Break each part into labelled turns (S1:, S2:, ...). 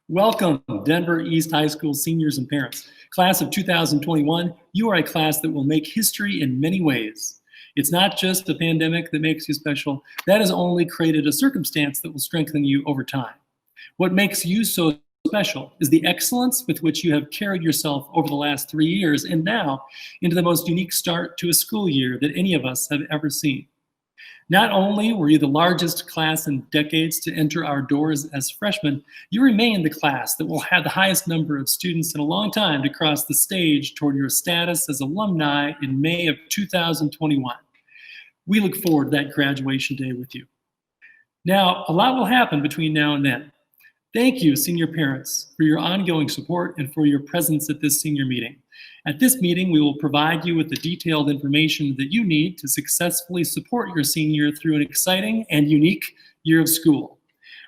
S1: Welcome, Denver East High School seniors and parents. Class of 2021, you are a class that will make history in many ways. It's not just the pandemic that makes you special. That has only created a circumstance that will strengthen you over time. What makes you so special is the excellence with which you have carried yourself over the last 3 years and now into the most unique start to a school year that any of us have ever seen. Not only were you the largest class in decades to enter our doors as freshmen, you remain the class that will have the highest number of students in a long time to cross the stage toward your status as alumni in May of 2021. We look forward to that graduation day with you. Now, a lot will happen between now and then. Thank you, senior parents, for your ongoing support and for your presence at this senior meeting. At this meeting, we will provide you with the detailed information that you need to successfully support your senior through an exciting and unique year of school.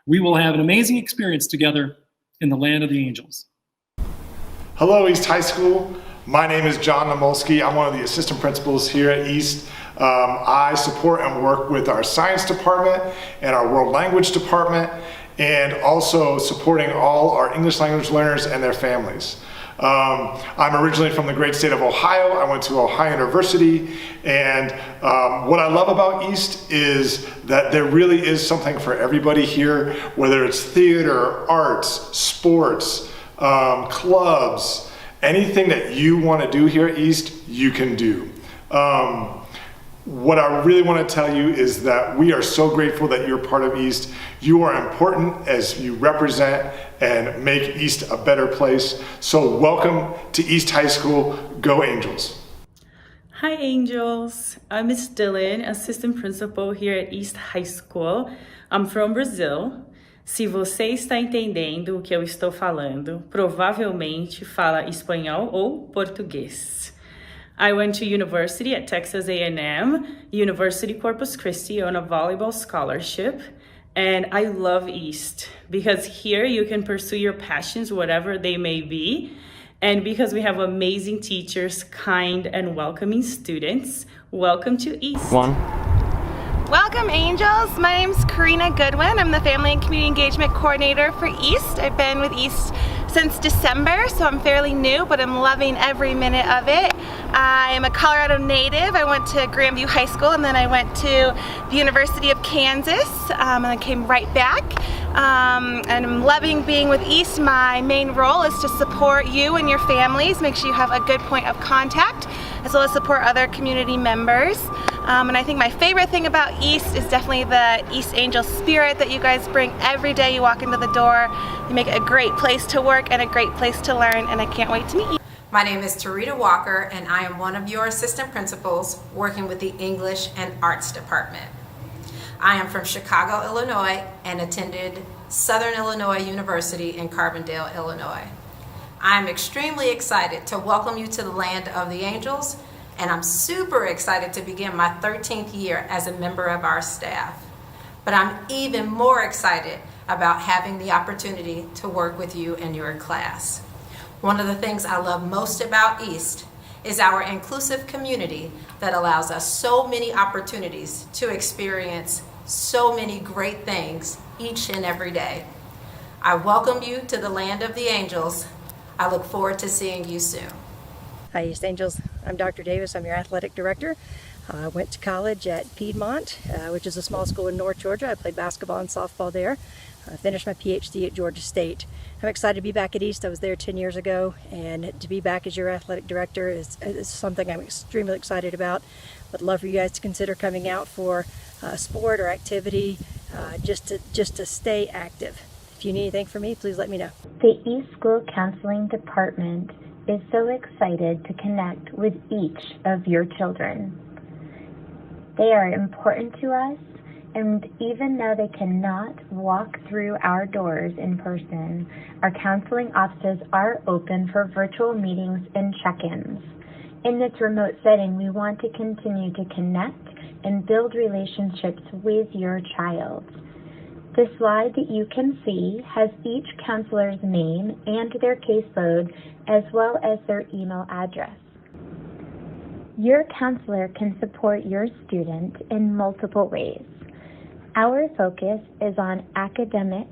S1: We will have an amazing experience together in the land of the angels.
S2: Hello, East High School. My name is John Namolsky. I'm one of the assistant principals here at East. I support and work with our science department and our world language department, and also supporting all our English language learners and their families. I'm originally from the great state of Ohio. I went to Ohio University, and what I love about East is that there really is something for everybody here, whether it's theater, arts, sports, clubs, anything that you want to do here at East, you can do. What I really want to tell you is that we are so grateful that you're part of East. You are important as you represent and make East a better place. So welcome to East High School. Go Angels.
S3: Hi Angels, I'm Ms. Dylan, assistant principal here at East High School. I'm from Brazil. Se você está entendendo o que eu estou falando, provavelmente fala espanhol ou português. I went to university at Texas A&M, University Corpus Christi on a volleyball scholarship, and I love East because here you can pursue your passions, whatever they may be, and because we have amazing teachers, kind and welcoming students. Welcome to East.
S4: Welcome Angels, my name's Karina Goodwin. I'm the Family and Community Engagement Coordinator for East. I've been with East since December, so I'm fairly new, but I'm loving every minute of it. I am a Colorado native. I went to Grandview High School and then I went to the University of Kansas and I came right back. And I'm loving being with East. My main role is to support you and your families, make sure you have a good point of contact, as well as support other community members. And I think my favorite thing about East is definitely the East Angel spirit that you guys bring every day you walk into the door. You make it a great place to work and a great place to learn, and I can't wait to meet you.
S5: My name is Tarita Walker, and I am one of your assistant principals working with the English and Arts Department. I am from Chicago, Illinois, and attended Southern Illinois University in Carbondale, Illinois. I'm extremely excited to welcome you to the land of the angels, and I'm super excited to begin my 13th year as a member of our staff. But I'm even more excited about having the opportunity to work with you in your class. One of the things I love most about East is our inclusive community that allows us so many opportunities to experience so many great things each and every day. I welcome you to the land of the angels. I look forward to seeing you soon.
S6: Hi East Angels, I'm Dr. Davis, I'm your athletic director. I went to college at Piedmont, which is a small school in North Georgia. I played basketball and softball there. I finished my PhD at Georgia State. I'm excited to be back at East. I was there 10 years ago, and to be back as your athletic director is something I'm extremely excited about. Would love for you guys to consider coming out for a sport or activity, just to stay active. If you need anything from me, please let me know.
S7: The East School Counseling Department is so excited to connect with each of your children. They are important to us, and even though they cannot walk through our doors in person, our counseling offices are open for virtual meetings and check-ins. In this remote setting, we want to continue to connect and build relationships with your child. The slide that you can see has each counselor's name and their caseload, as well as their email address. Your counselor can support your student in multiple ways. Our focus is on academic,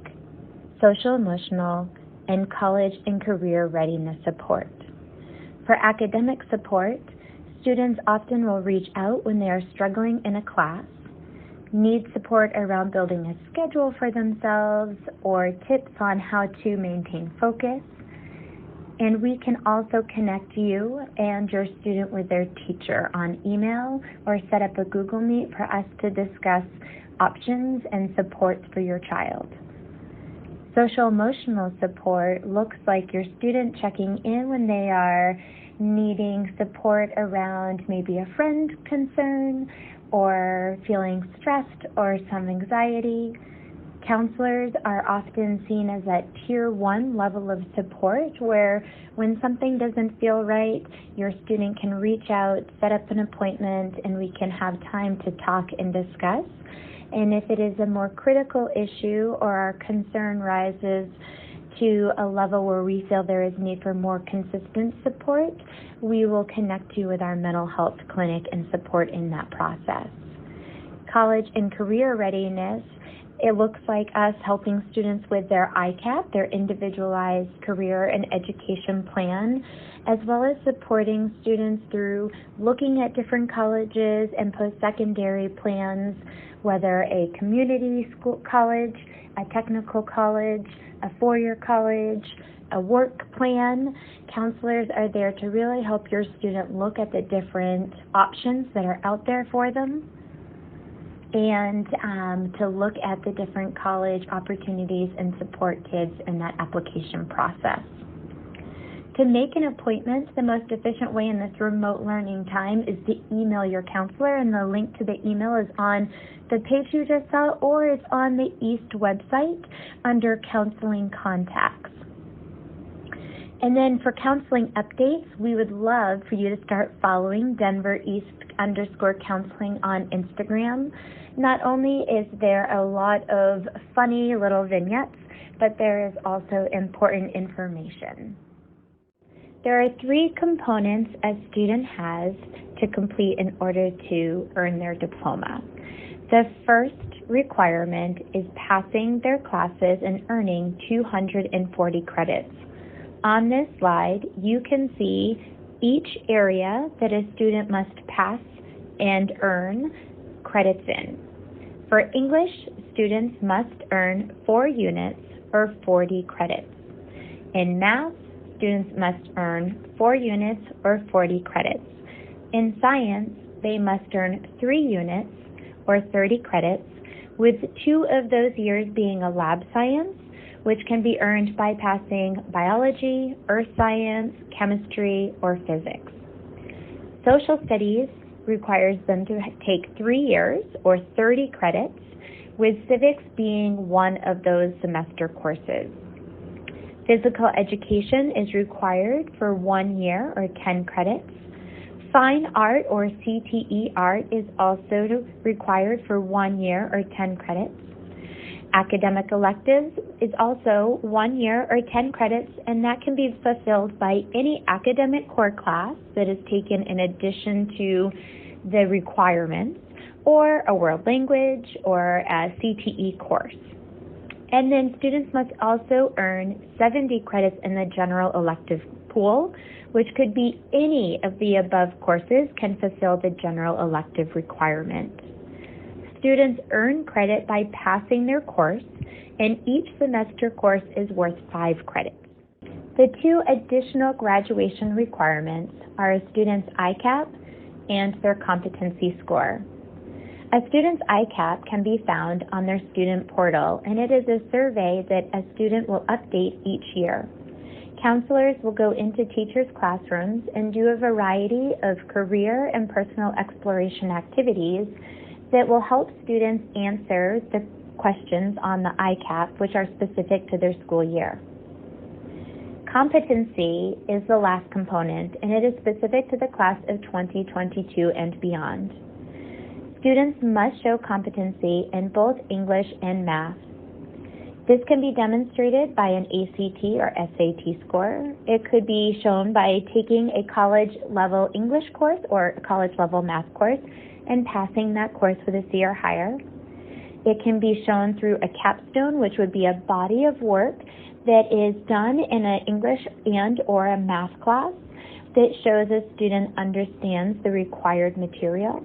S7: social-emotional, and college and career readiness support. For academic support, students often will reach out when they are struggling in a class, need support around building a schedule for themselves, or tips on how to maintain focus. And we can also connect you and your student with their teacher on email or set up a Google Meet for us to discuss options and supports for your child. Social emotional support looks like your student checking in when they are needing support around maybe a friend concern or feeling stressed or some anxiety. Counselors are often seen as that tier 1 level of support where when something doesn't feel right, your student can reach out, set up an appointment, and we can have time to talk and discuss. And if it is a more critical issue or our concern rises to a level where we feel there is need for more consistent support, we will connect you with our mental health clinic and support in that process. College and career readiness, it looks like us helping students with their ICAP, their individualized career and education plan, as well as supporting students through looking at different colleges and post-secondary plans, whether a community school college, a technical college, a four-year college, a work plan. Counselors are there to really help your student look at the different options that are out there for them and to look at the different college opportunities and support kids in that application process. To make an appointment, the most efficient way in this remote learning time is to email your counselor, and the link to the email is on the page you just saw, or it's on the EAST website under Counseling Contacts. And then for counseling updates, we would love for you to start following Denver East_counseling on Instagram. Not only is there a lot of funny little vignettes, but there is also important information. There are 3 components a student has to complete in order to earn their diploma. The first requirement is passing their classes and earning 240 credits. On this slide, you can see each area that a student must pass and earn credits in. For English, students must earn 4 units or 40 credits. In math, students must earn 4 units or 40 credits. In science, they must earn 3 units or 30 credits, with 2 of those years being a lab science, which can be earned by passing biology, earth science, chemistry, or physics. Social studies requires them to take 3 years or 30 credits, with civics being one of those semester courses. Physical education is required for 1 year or 10 credits. Fine art or CTE art is also required for 1 year or 10 credits. Academic electives is also 1 year or 10 credits, and that can be fulfilled by any academic core class that is taken in addition to the requirements, or a world language or a CTE course. And then students must also earn 70 credits in the general elective pool, which could be any of the above courses can fulfill the general elective requirement. Students earn credit by passing their course, and each semester course is worth 5 credits. The 2 additional graduation requirements are a student's ICAP and their competency score. A student's ICAP can be found on their student portal, and it is a survey that a student will update each year. Counselors will go into teachers' classrooms and do a variety of career and personal exploration activities that will help students answer the questions on the ICAP, which are specific to their school year. Competency is the last component, and it is specific to the class of 2022 and beyond. Students must show competency in both English and math. This can be demonstrated by an ACT or SAT score. It could be shown by taking a college-level English course or a college-level math course and passing that course with a C or higher. It can be shown through a capstone, which would be a body of work that is done in an English and or a math class that shows a student understands the required material.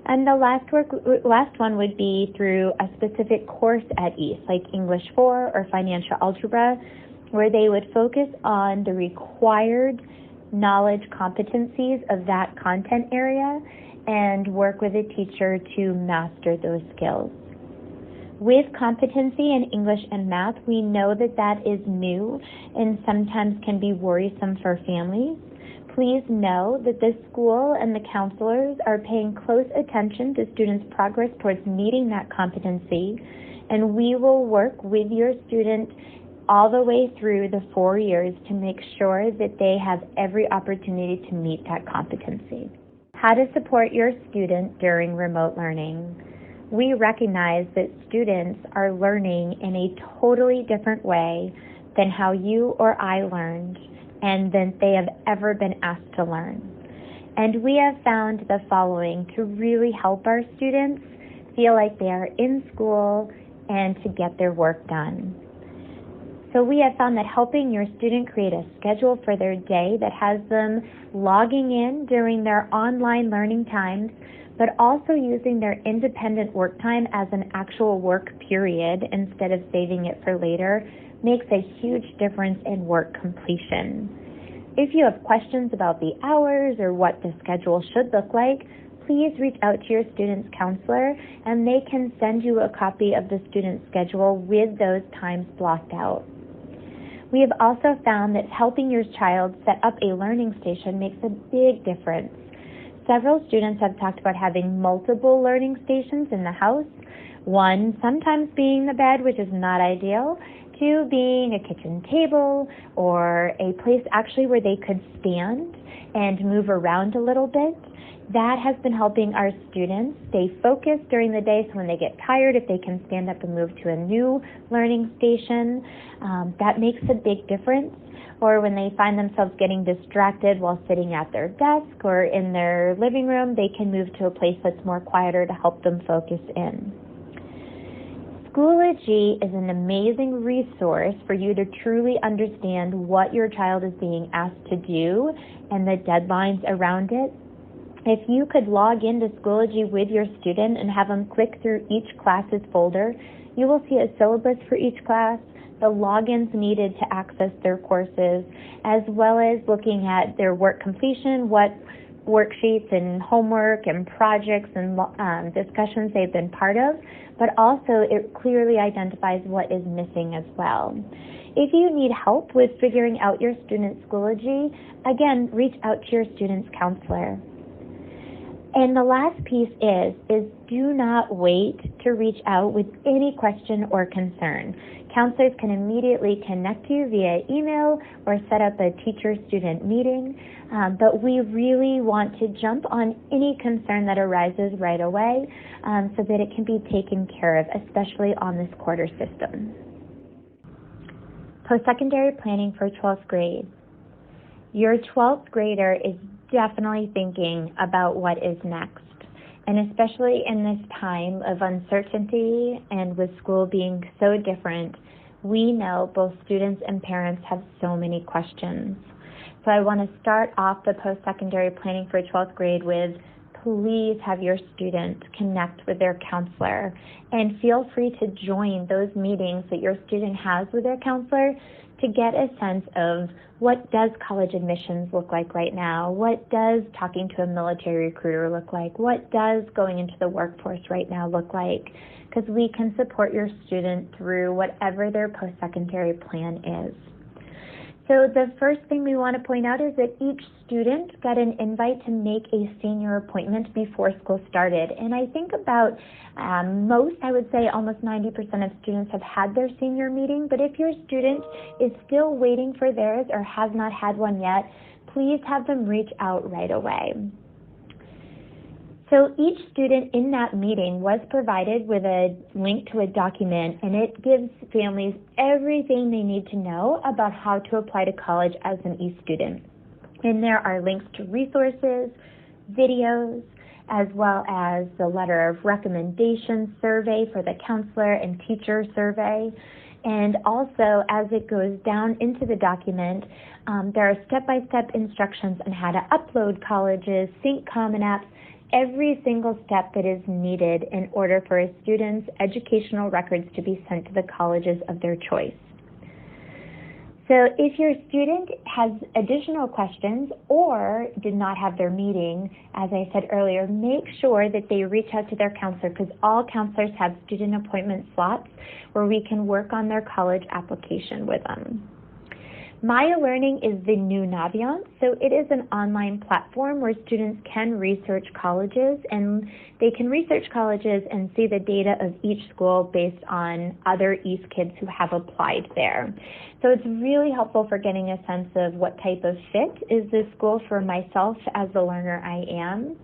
S7: And the last one would be through a specific course at East, like English 4 or financial algebra, where they would focus on the required knowledge competencies of that content area and work with a teacher to master those skills. With competency in English and math, we know that that is new and sometimes can be worrisome for families. Please know that the school and the counselors are paying close attention to students' progress towards meeting that competency, and we will work with your student all the way through the 4 years to make sure that they have every opportunity to meet that competency. How to support your student during remote learning. We recognize that students are learning in a totally different way than how you or I learned and than they have ever been asked to learn. And we have found the following to really help our students feel like they are in school and to get their work done. So we have found that helping your student create a schedule for their day that has them logging in during their online learning times, but also using their independent work time as an actual work period instead of saving it for later, makes a huge difference in work completion. If you have questions about the hours or what the schedule should look like, please reach out to your student's counselor and they can send you a copy of the student schedule with those times blocked out. We have also found that helping your child set up a learning station makes a big difference. Several students have talked about having multiple learning stations in the house, one sometimes being the bed, which is not ideal, two being a kitchen table or a place actually where they could stand and move around a little bit. That has been helping our students stay focused during the day, so when they get tired, if they can stand up and move to a new learning station, that makes a big difference. Or when they find themselves getting distracted while sitting at their desk or in their living room, they can move to a place that's more quieter to help them focus in. Schoology is an amazing resource for you to truly understand what your child is being asked to do and the deadlines around it. If you could log into Schoology with your student and have them click through each class's folder, you will see a syllabus for each class, the logins needed to access their courses, as well as looking at their work completion, what worksheets and homework and projects and discussions they've been part of, but also it clearly identifies what is missing as well. If you need help with figuring out your student's Schoology, again, reach out to your student's counselor. And the last piece is do not wait to reach out with any question or concern. Counselors can immediately connect you via email or set up a teacher-student meeting, but we really want to jump on any concern that arises right away so that it can be taken care of, especially on this quarter system. Post-secondary planning for 12th grade. Your 12th grader is definitely thinking about what is next. And especially in this time of uncertainty and with school being so different, we know both students and parents have so many questions. So I want to start off the post-secondary planning for 12th grade with please have your student connect with their counselor and feel free to join those meetings that your student has with their counselor to get a sense of what does college admissions look like right now? What does talking to a military recruiter look like? What does going into the workforce right now look like? Because we can support your student through whatever their post-secondary plan is. So the first thing we want to point out is that each student got an invite to make a senior appointment before school started. And I think about most, I would say almost 90% of students have had their senior meeting. But if your student is still waiting for theirs or has not had one yet, please have them reach out right away. So each student in that meeting was provided with a link to a document, and it gives families everything they need to know about how to apply to college as an East student. And there are links to resources, videos, as well as the letter of recommendation survey for the counselor and teacher survey. And also, as it goes down into the document, there are step-by-step instructions on how to upload colleges, sync Common Apps, every single step that is needed in order for a student's educational records to be sent to the colleges of their choice. So if your student has additional questions or did not have their meeting, as I said earlier, make sure that they reach out to their counselor, because all counselors have student appointment slots where we can work on their college application with them. Maya Learning is the new Naviance, so it is an online platform where students can research colleges, and they can research colleges and see the data of each school based on other East kids who have applied there. So it's really helpful for getting a sense of what type of fit is this school for myself as the learner I am.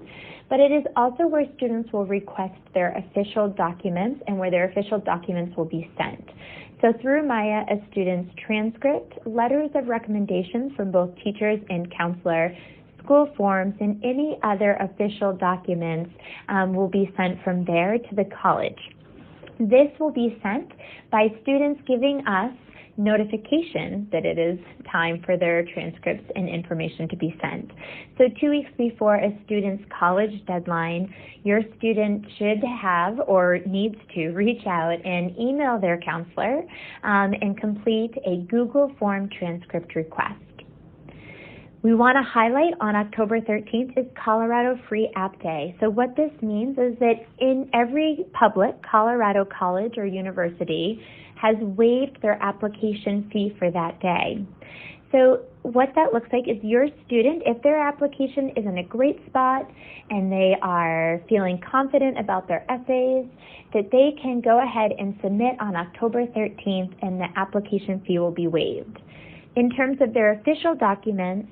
S7: But it is also where students will request their official documents and where their official documents will be sent. So through Maya, a student's transcript, letters of recommendations from both teachers and counselor, school forms, and any other official documents will be sent from there to the college. This will be sent by students giving us notification that it is time for their transcripts and information to be sent. So 2 weeks before a student's college deadline, your student should have or needs to reach out and email their counselor and complete a Google Form transcript request. We want to highlight on October 13th is Colorado Free App Day. So what this means is that in every public Colorado college or university has waived their application fee for that day. So what that looks like is your student, if their application is in a great spot and they are feeling confident about their essays, that they can go ahead and submit on October 13th and the application fee will be waived. In terms of their official documents,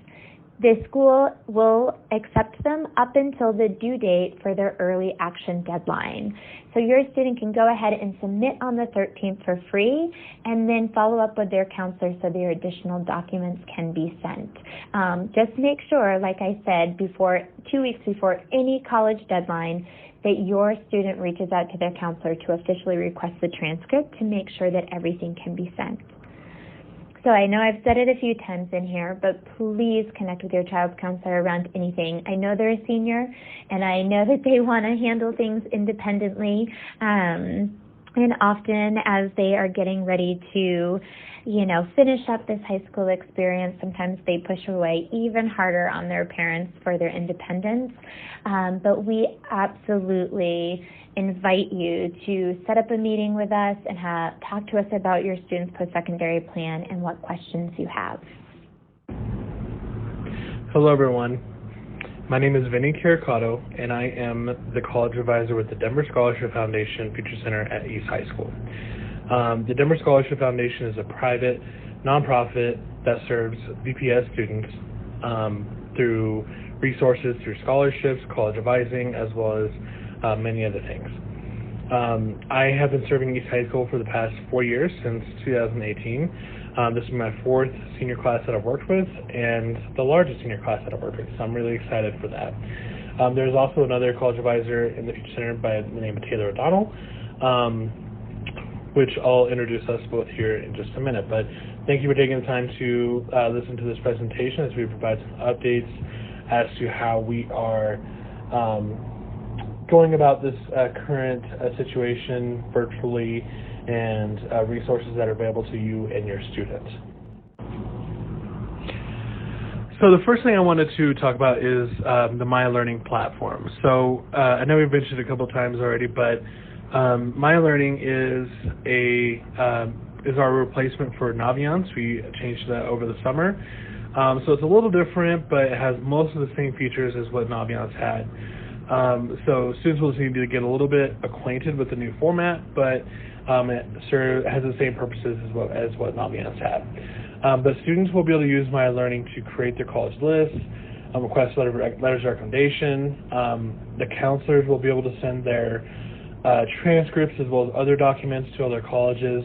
S7: the school will accept them up until the due date for their early action deadline. So your student can go ahead and submit on the 13th for free and then follow up with their counselor so their additional documents can be sent. Just make sure, like I said, 2 weeks before any college deadline, that your student reaches out to their counselor to officially request the transcript to make sure that everything can be sent. So I know I've said it a few times in here, but please connect with your child's counselor around anything. I know they're a senior, and I know that they want to handle things independently. And often as they are getting ready to, finish up this high school experience, sometimes they push away even harder on their parents for their independence. But we absolutely invite you to set up a meeting with us and talk to us about your student's post-secondary plan and what questions you have.
S8: Hello everyone, my name is Vinny Caricato and I am the college advisor with the Denver Scholarship Foundation Future Center at East High School. The Denver Scholarship Foundation is a private nonprofit that serves VPS students through resources, through scholarships, college advising, as well as many other things. I have been serving East High School for the past 4 years, since 2018. This is my 4th senior class that I've worked with, and the largest senior class that I've worked with, so I'm really excited for that. There's also another college advisor in the Future Center by the name of Taylor O'Donnell, which I'll introduce us both here in just a minute. But thank you for taking the time to listen to this presentation as we provide some updates as to how we are going about this current situation virtually and resources that are available to you and your students. So the first thing I wanted to talk about is the Maya Learning platform. So I know we've mentioned it a couple times already, but Maya Learning is our replacement for Naviance. We changed that over the summer. So it's a little different, but it has most of the same features as what Naviance had. So students will just need to get a little bit acquainted with the new format, but it has the same purposes as what Naviance had. But students will be able to use Maya Learning to create their college list, request letters of recommendation. The counselors will be able to send their transcripts as well as other documents to other colleges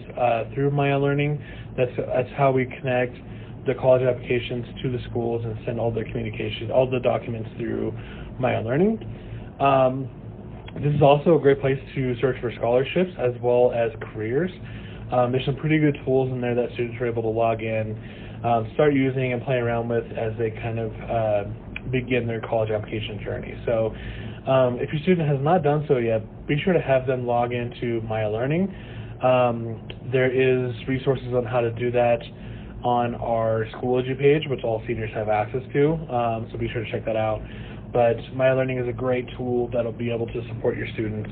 S8: through Maya Learning. That's how we connect the college applications to the schools and send all the communication, all the documents through Maya Learning. This is also a great place to search for scholarships as well as careers. There's some pretty good tools in there that students are able to log in, start using and play around with as they kind of begin their college application journey. So if your student has not done so yet, be sure to have them log into Maya Learning. There is resources on how to do that on our Schoology page, which all seniors have access to, so be sure to check that out. But Maya Learning is a great tool that'll be able to support your students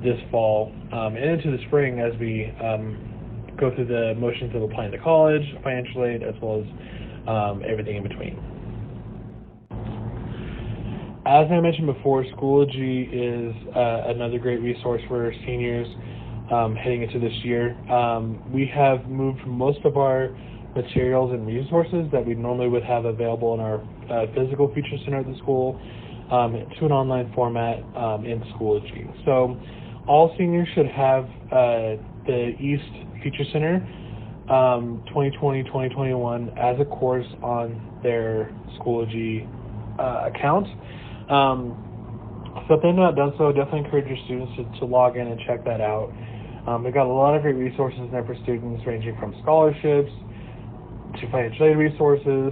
S8: this fall and into the spring as we go through the motions of applying to college, financial aid, as well as everything in between. As I mentioned before, Schoology is another great resource for seniors heading into this year. We have moved most of our materials and resources that we normally would have available in our physical feature center at the school to an online format in Schoology. So all seniors should have the East Feature Center 2020-2021 as a course on their Schoology account. So if they've not done so, definitely encourage your students to log in and check that out. We've got a lot of great resources in there for students, ranging from scholarships to financial aid resources,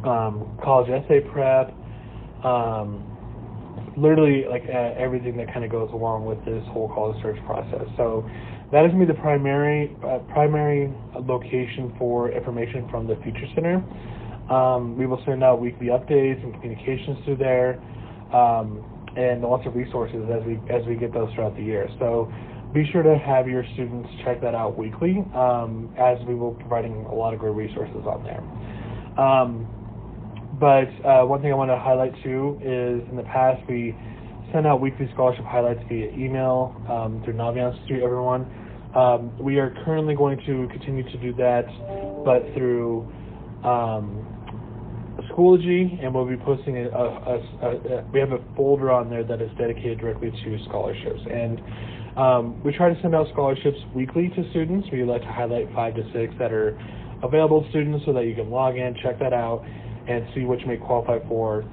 S8: college essay prep, literally like everything that kind of goes along with this whole college search process. So that is going to be the primary location for information from the Feature Center. We will send out weekly updates and communications through there, and lots of resources as we get those throughout the year. So be sure to have your students check that out weekly, as we will be providing a lot of great resources on there. But one thing I want to highlight too is in the past we sent out weekly scholarship highlights via email through Naviance to everyone. We are currently going to continue to do that, but through Schoology, and we'll be posting we have a folder on there that is dedicated directly to scholarships. And we try to send out scholarships weekly to students. We like to highlight 5 to 6 that are available to students so that you can log in, check that out, and see what you may qualify for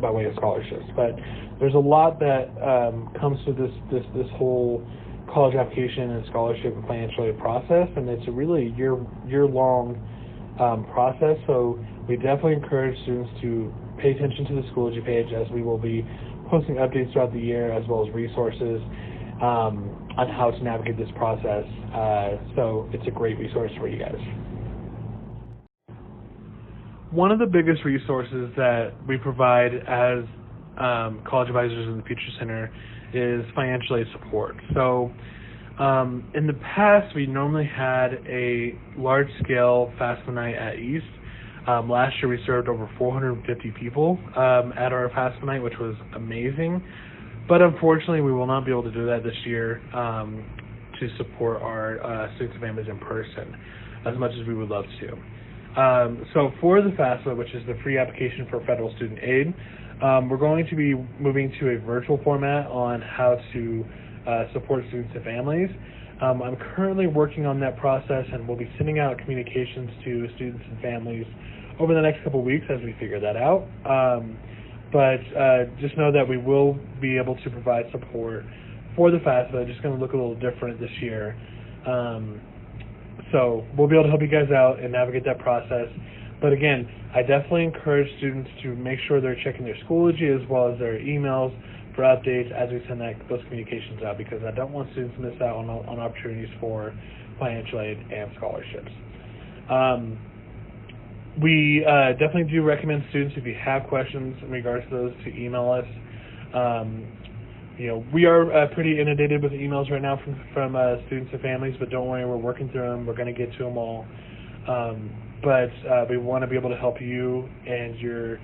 S8: by way of scholarships. But there's a lot that comes to this whole college application and scholarship and financial aid process, and it's a really year-long process. So we definitely encourage students to pay attention to the Schoology page, as we will be posting updates throughout the year, as well as resources on how to navigate this process. So it's a great resource for you guys. One of the biggest resources that we provide as college advisors in the Feature Center is financial aid support. So in the past, we normally had a large-scale FAFSA night at East. Last year, we served over 450 people at our FAFSA night, which was amazing. But unfortunately, we will not be able to do that this year to support our students and families in person as much as we would love to. So for the FAFSA, which is the free application for federal student aid, we're going to be moving to a virtual format on how to support students and families. I'm currently working on that process, and we'll be sending out communications to students and families over the next couple of weeks as we figure that out. But just know that we will be able to provide support for the FAFSA. Just going to look a little different this year. So we'll be able to help you guys out and navigate that process. But again, I definitely encourage students to make sure they're checking their Schoology as well as their emails for updates as we send those communications out, because I don't want students to miss out on opportunities for financial aid and scholarships. We definitely do recommend students, if you have questions in regards to those, to email us. We are pretty inundated with emails right now from students and families, but don't worry, we're working through them. We're going to get to them all. But we want to be able to help you and your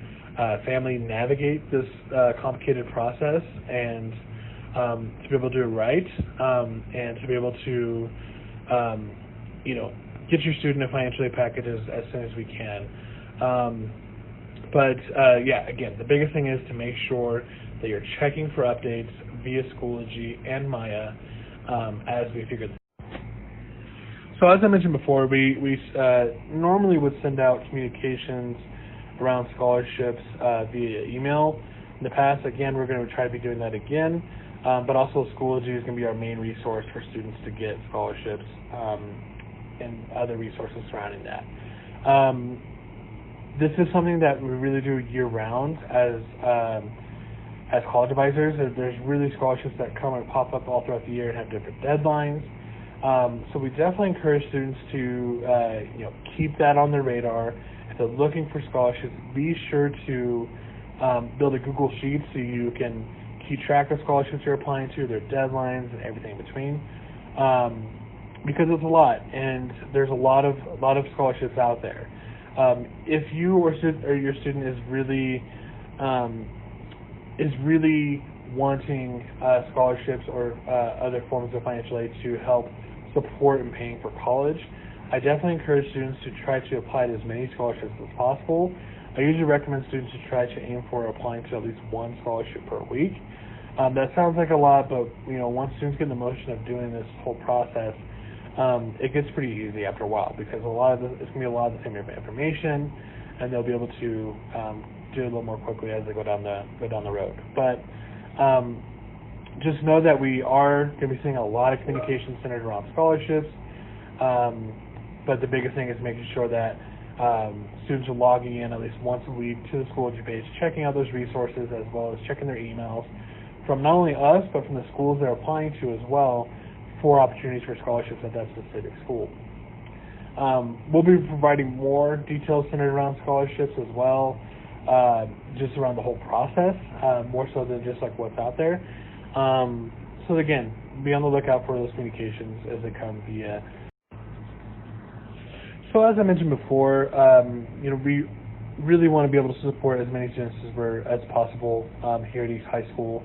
S8: family navigate this complicated process, and to be able to do it right, and to be able to, get your student a financial aid package as soon as we can. Again, the biggest thing is to make sure that you're checking for updates via Schoology and Maya as we figure this out. So as I mentioned before, we normally would send out communications around scholarships via email. in the past. Again, we're going to try to be doing that again, but also Schoology is going to be our main resource for students to get scholarships and other resources surrounding that. This is something that we really do year-round as college advisors. There's really scholarships that come and pop up all throughout the year and have different deadlines. So we definitely encourage students to keep that on their radar. If they're looking for scholarships, be sure to build a Google Sheet so you can keep track of scholarships you're applying to, their deadlines, and everything in between. Because it's a lot, and there's a lot of scholarships out there. If you or your student is really wanting scholarships or other forms of financial aid to help support in paying for college, I definitely encourage students to try to apply to as many scholarships as possible. I usually recommend students to try to aim for applying to at least one scholarship per week. That sounds like a lot, but once students get in the motion of doing this whole process, it gets pretty easy after a while, because it's going to be a lot of the same information, and they'll be able to do it a little more quickly as they go down the road. But just know that we are going to be seeing a lot of communication centered around scholarships. But the biggest thing is making sure that students are logging in at least once a week to the Schoology page, checking out those resources, as well as checking their emails from not only us, but from the schools they're applying to as well, for opportunities for scholarships at that specific school. We'll be providing more details centered around scholarships as well, just around the whole process, more so than just like what's out there. So again, be on the lookout for those communications as they come via. So as I mentioned before, we really want to be able to support as many students as possible here at East High School.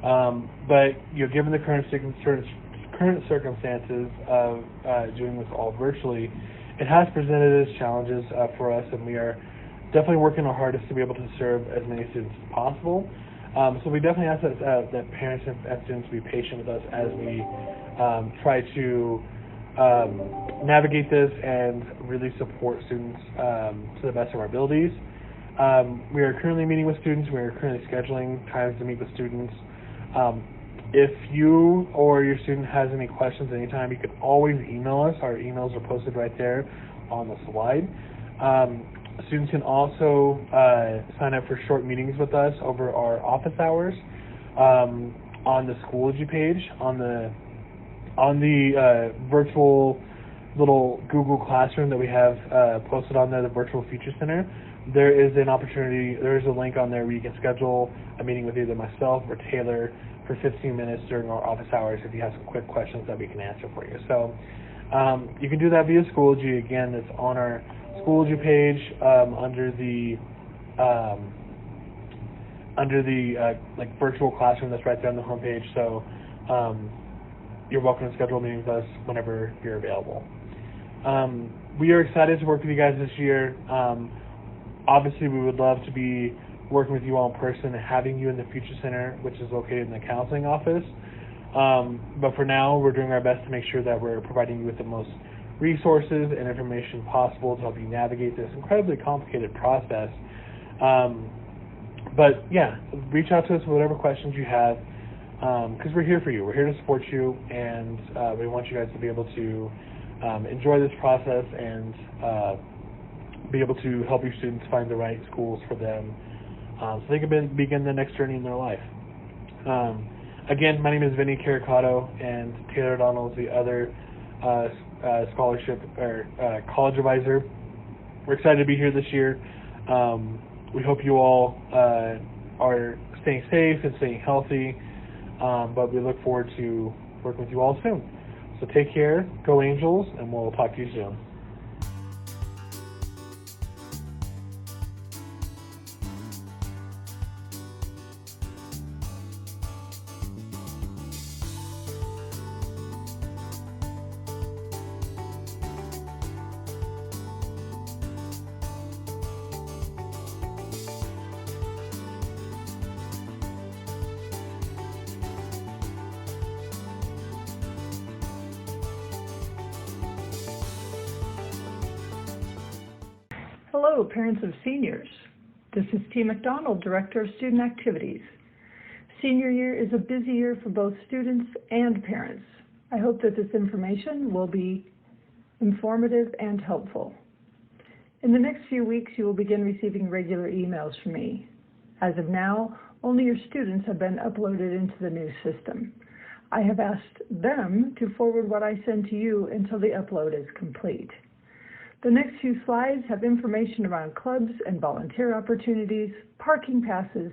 S8: But given the current circumstances of doing this all virtually, it has presented as challenges for us, and we are definitely working our hardest to be able to serve as many students as possible. So we definitely ask that parents and students be patient with us as we try to navigate this and really support students to the best of our abilities. We are currently meeting with students. We are currently scheduling times to meet with students. If you or your student has any questions anytime, you can always email us. Our emails are posted right there on the slide. Students can also sign up for short meetings with us over our office hours on the Schoology page, on the virtual little Google Classroom that we have posted on there, the Virtual Feature Center. There is a link on there where you can schedule a meeting with either myself or Taylor for 15 minutes during our office hours if you have some quick questions that we can answer for you. So you can do that via Schoology. Again, it's on our Schoology page under the like virtual classroom that's right there on the homepage. So you're welcome to schedule meetings with us whenever you're available. We are excited to work with you guys this year. Obviously, we would love to be working with you all in person and having you in the Future Center, which is located in the counseling office. But for now, we're doing our best to make sure that we're providing you with the most resources and information possible to help you navigate this incredibly complicated process. But yeah, reach out to us with whatever questions you have, because we're here for you. We're here to support you, and we want you guys to be able to enjoy this process and be able to help your students find the right schools for them so they can begin the next journey in their life. Again, my name is Vinny Caricato, and Taylor O'Donnell is the other scholarship or college advisor. We're excited to be here this year. We hope you all are staying safe and staying healthy, but we look forward to working with you all soon. So take care, go Angels, and we'll talk to you soon.
S9: Hello, parents of seniors. This is T. McDonald, Director of Student Activities. Senior year is a busy year for both students and parents. I hope that this information will be informative and helpful. In the next few weeks, you will begin receiving regular emails from me. As of now, only your students have been uploaded into the new system. I have asked them to forward what I send to you until the upload is complete. The next few slides have information around clubs and volunteer opportunities, parking passes,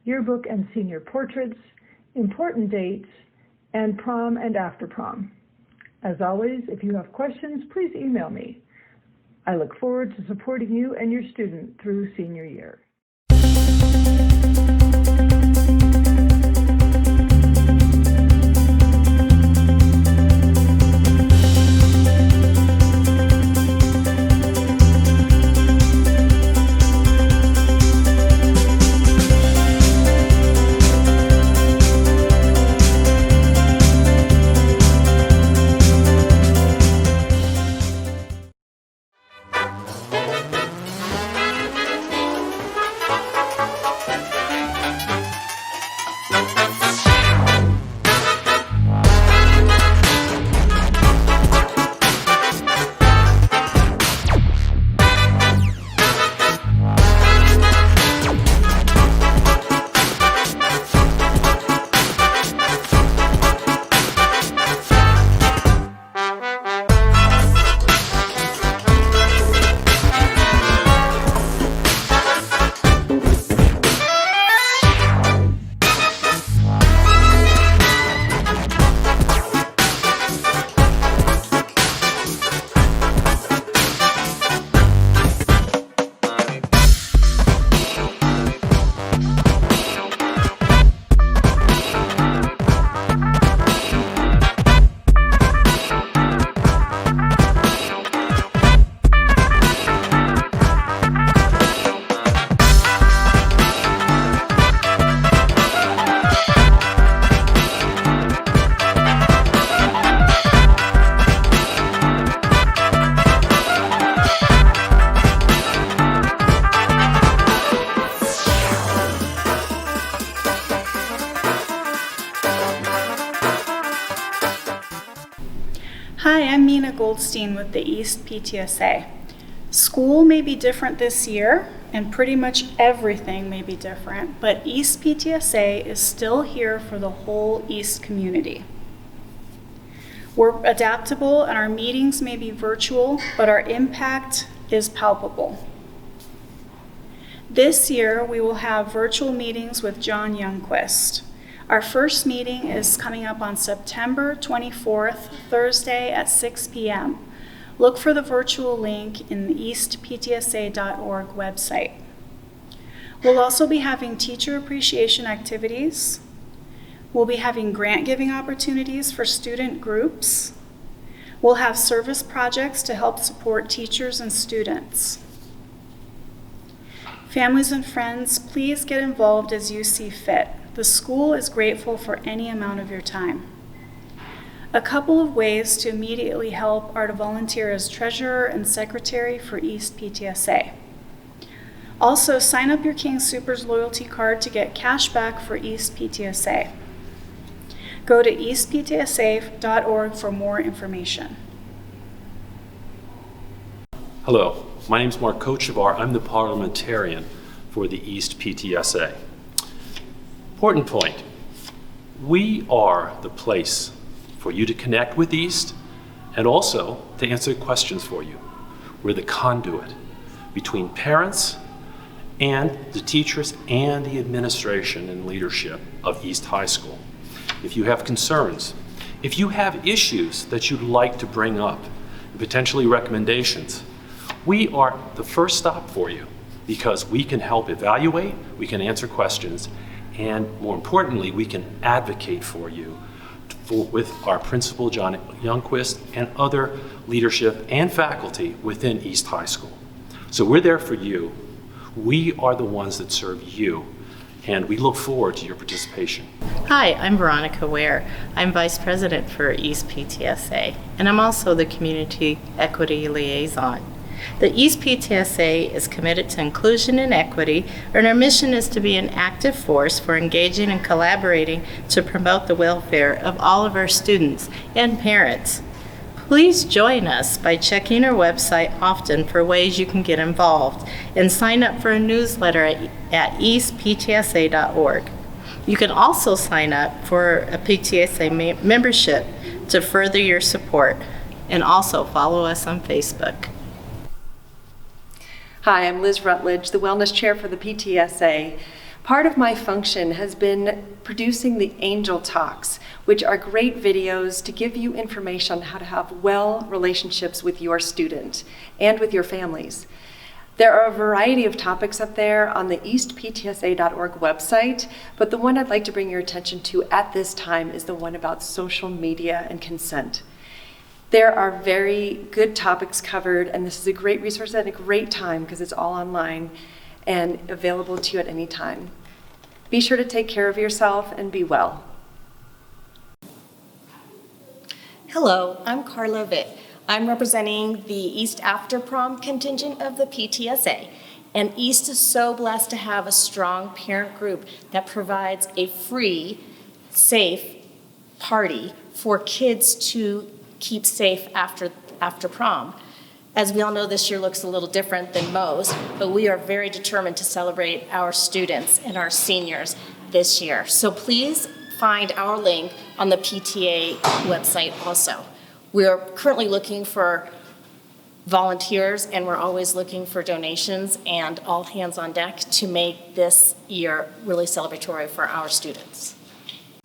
S9: yearbook and senior portraits, important dates, and prom and after prom. As always, if you have questions, please email me. I look forward to supporting you and your student through senior year.
S10: Hi, I'm Mina Goldstein with the East PTSA. School may be different this year, and pretty much everything may be different, but East PTSA is still here for the whole East community. We're adaptable and our meetings may be virtual, but our impact is palpable. This year, we will have virtual meetings with John Youngquist. Our first meeting is coming up on September 24th, Thursday at 6 p.m. Look for the virtual link in the eastptsa.org website. We'll also be having teacher appreciation activities. We'll be having grant giving opportunities for student groups. We'll have service projects to help support teachers and students. Families and friends, please get involved as you see fit. The school is grateful for any amount of your time. A couple of ways to immediately help are to volunteer as treasurer and secretary for East PTSA. Also, sign up your King Soopers loyalty card to get cash back for East PTSA. Go to eastptsa.org for more information.
S11: Hello, my name is Mark Kochevar. I'm the parliamentarian for the East PTSA. Important point, we are the place for you to connect with East and also to answer questions for you. We're the conduit between parents and the teachers and the administration and leadership of East High School. If you have concerns, if you have issues that you'd like to bring up, potentially recommendations, we are the first stop for you because we can help evaluate, we can answer questions, and more importantly, we can advocate for you with our principal, John Youngquist, and other leadership and faculty within East High School. So we're there for you. We are the ones that serve you, and we look forward to your participation.
S12: Hi, I'm Veronica Ware. I'm Vice President for East PTSA, and I'm also the Community Equity Liaison. The East PTSA is committed to inclusion and equity, and our mission is to be an active force for engaging and collaborating to promote the welfare of all of our students and parents. Please join us by checking our website often for ways you can get involved and sign up for a newsletter at eastptsa.org. You can also sign up for a PTSA membership to further your support, and also follow us on Facebook.
S13: Hi, I'm Liz Rutledge, the Wellness Chair for the PTSA. Part of my function has been producing the Angel Talks, which are great videos to give you information on how to have well relationships with your student and with your families. There are a variety of topics up there on the eastptsa.org website, but the one I'd like to bring your attention to at this time is the one about social media and consent. There are very good topics covered, and this is a great resource at a great time because it's all online and available to you at any time. Be sure to take care of yourself and be well.
S14: Hello, I'm Carla Vitt. I'm representing the East After Prom contingent of the PTSA. And East is so blessed to have a strong parent group that provides a free, safe party for kids to keep safe after prom. As we all know, this year looks a little different than most, but we are very determined to celebrate our students and our seniors this year. So please find our link on the PTA website also. We are currently looking for volunteers, and we're always looking for donations and all hands on deck to make this year really celebratory for our students.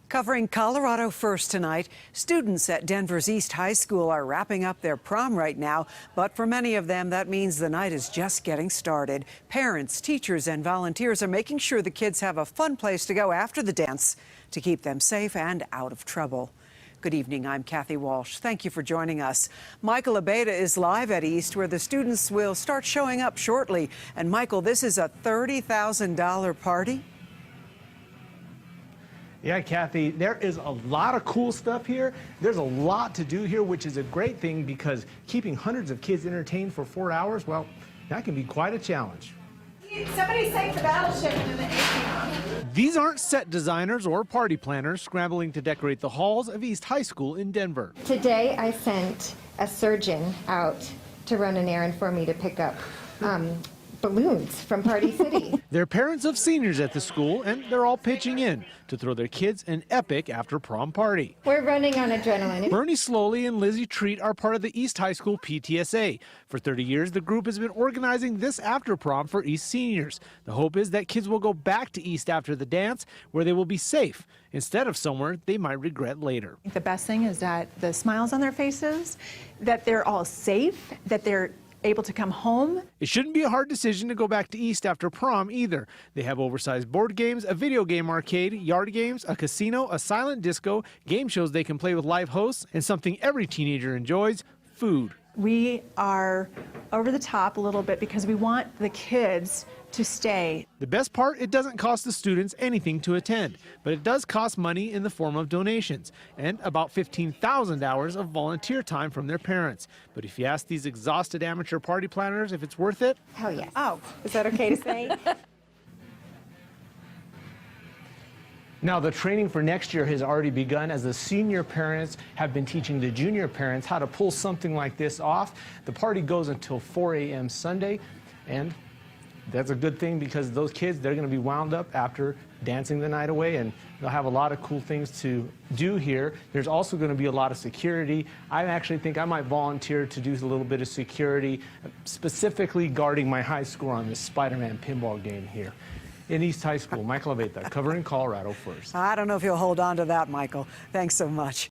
S15: Covering Colorado First tonight, students at Denver's East High School are wrapping up their prom right now, but for many of them, that means the night is just getting started. Parents, teachers, and volunteers are making sure the kids have a fun place to go after the dance to keep them safe and out of trouble. Good evening, I'm Kathy Walsh. Thank you for joining us. Michael Abeda is live at East, where the students will start showing up shortly. And Michael, this is a $30,000 party?
S16: Yeah, Kathy, there is a lot of cool stuff here. There's a lot to do here, which is a great thing because keeping hundreds of kids entertained for 4 hours, well, that can be quite a challenge.
S17: Somebody sank the battleship into the Aegean.
S16: These aren't set designers or party planners scrambling to decorate the halls of East High School in Denver.
S18: Today I sent a surgeon out to run an errand for me to pick up balloons from Party City.
S16: They're parents of seniors at the school, and they're all pitching in to throw their kids an epic after-prom party.
S18: We're running on adrenaline.
S16: Bernie Slowly and Lizzie Treat are part of the East High School PTSA. For 30 years, the group has been organizing this after-prom for East seniors. The hope is that kids will go back to East after the dance, where they will be safe, instead of somewhere they might regret later.
S19: The best thing is that the smiles on their faces, that they're all safe, that they're able to come home.
S16: It shouldn't be a hard decision to go back to East after prom either. They have oversized board games, a video game arcade, yard games, a casino, a silent disco, game shows they can play with live hosts, and something every teenager enjoys, food.
S19: We are over the top a little bit because we want the kids to stay.
S16: The best part, it doesn't cost the students anything to attend, but it does cost money in the form of donations and about 15,000 hours of volunteer time from their parents. But if you ask these exhausted amateur party planners if it's worth it,
S18: hell yes.
S19: Oh, is that okay to say?
S16: Now, the training for next year has already begun as the senior parents have been teaching the junior parents how to pull something like this off. The party goes until 4 a.m. Sunday, and that's a good thing because those kids, they're going to be wound up after dancing the night away, and they'll have a lot of cool things to do here. There's also going to be a lot of security. I actually think I might volunteer to do a little bit of security, specifically guarding my high score on this Spider-Man pinball game here. In East High School, Michael Abeta, covering Colorado First.
S15: I don't know if you'll hold on to that, Michael. Thanks so much.